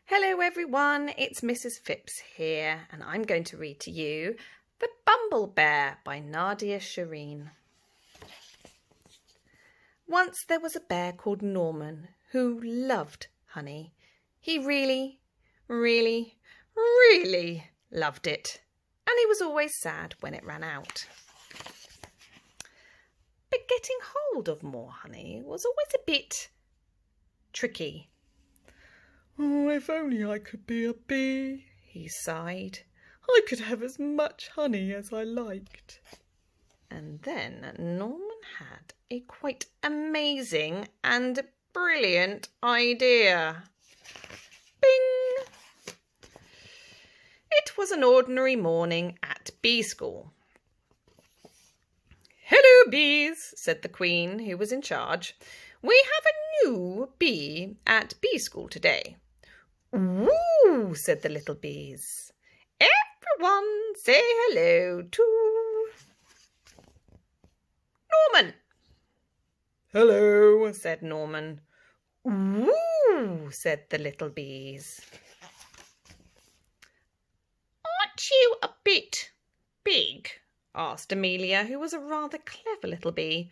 Hello everyone, it's Mrs Phipps here and I'm going to read to you The Bumble Bear by Nadia Shireen. Once there was a bear called Norman who loved honey. He really loved it, and he was always sad when it ran out. But getting hold of more honey was always a bit tricky. "Oh, if only I could be a bee," he sighed. "I could have as much honey as I liked." And then Norman had a quite amazing and brilliant idea. Bing! It was an ordinary morning at bee school. "Hello, bees," said the Queen, who was in charge. "We have a new bee at bee school today." "Woo!" said the little bees. "Everyone say hello to Norman." "Hello," said Norman. "Woo!" said the little bees. "Aren't you a bit big?" asked Amelia, who was a rather clever little bee.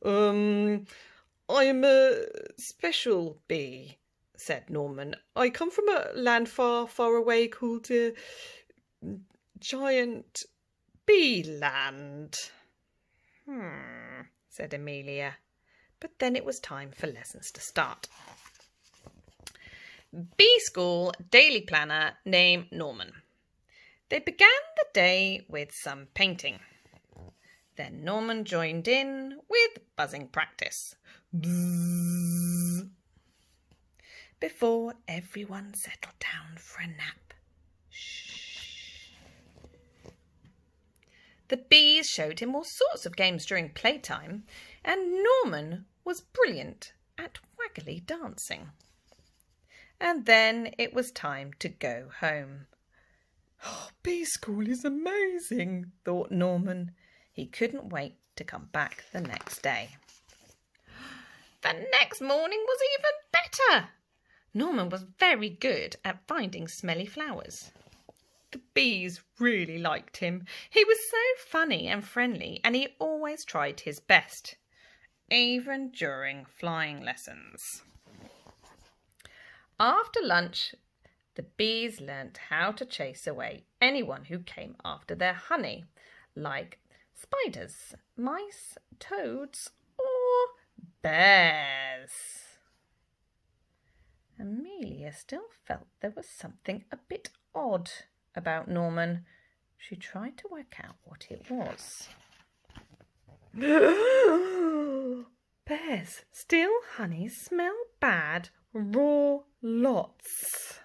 I'm a special bee," said Norman. "I come from a land far, far away called Giant Bee Land." Said Amelia. But then it was time for lessons to start. Bee school daily planner named Norman. They began the day with some painting. Then Norman joined in with buzzing practice. Bzzz. Before everyone settled down for a nap. Shh. The bees showed him all sorts of games during playtime, and Norman was brilliant at waggly dancing. And then it was time to go home. "Oh, bee school is amazing," thought Norman. He couldn't wait to come back the next day. The next morning was even better. Norman was very good at finding smelly flowers. The bees really liked him. He was so funny and friendly, and he always tried his best, even during flying lessons. After lunch, the bees learnt how to chase away anyone who came after their honey, like spiders, mice, toads, or bears. Amelia still felt there was something a bit odd about Norman. She tried to work out what it was. Bears steal honey, smell bad, raw lots.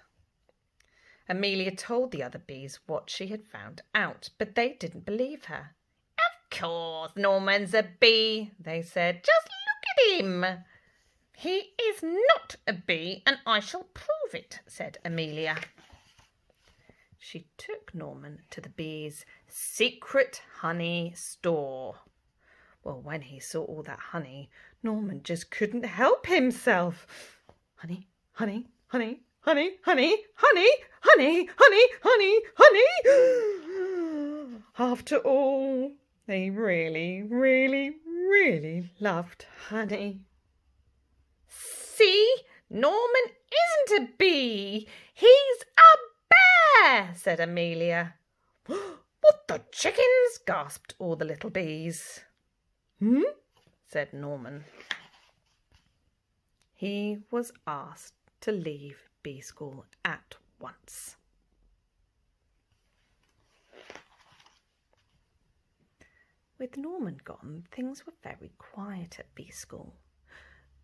Amelia told the other bees what she had found out, but they didn't believe her. "Of course Norman's a bee," they said. "Just look at him." "He is not a bee, and I shall prove it," said Amelia. She took Norman to the bees' secret honey store. Well, when he saw all that honey, Norman just couldn't help himself. Honey, honey, honey, honey, honey, honey, honey, honey, honey, honey. After all, they really loved honey. "See, Norman isn't a bee. He's a bear," said Amelia. "What the chickens?" gasped all the little bees. Said Norman. He was asked to leave bee school at once. With Norman gone, things were very quiet at bee school.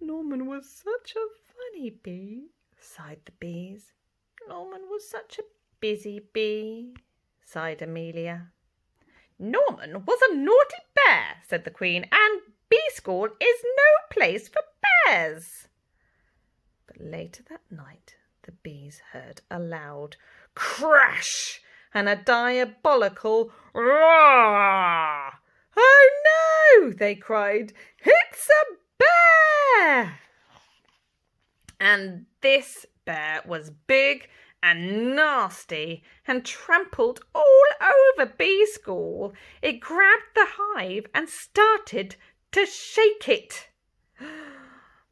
"Norman was such a funny bee," sighed the bees. "Norman was such a busy bee," sighed Amelia. "Norman was a naughty bear," said the Queen, "and bee school is no place for bears." But later that night the bees heard a loud crash and a diabolical roar. "Oh no!" they cried. "It's a bear!" And this bear was big and nasty and trampled all over bee school. It grabbed the hive and started to shake it.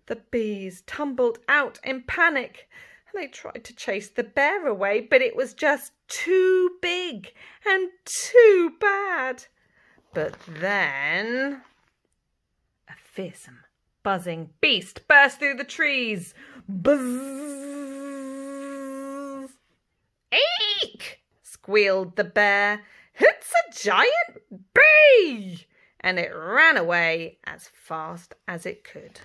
The bees tumbled out in panic. They tried to chase the bear away, but it was just too big and too bad. But then a fearsome, buzzing beast burst through the trees. Buzz! Eek! Squealed the bear. It's a giant bee! And it ran away as fast as it could.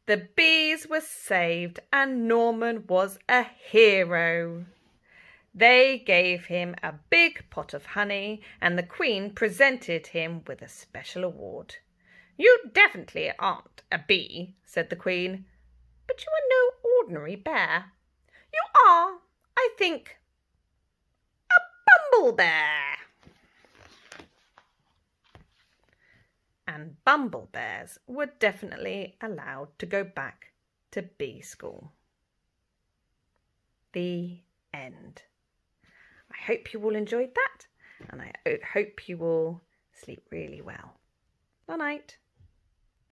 The bees were saved and Norman was a hero. They gave him a big pot of honey and the Queen presented him with a special award. You definitely aren't a bee, said the Queen, but you are no ordinary bear. You are, I think, a bumble bear. And bumble bears were definitely allowed to go back to bee school. The end. I hope you all enjoyed that, and I hope you all sleep really well. Good night.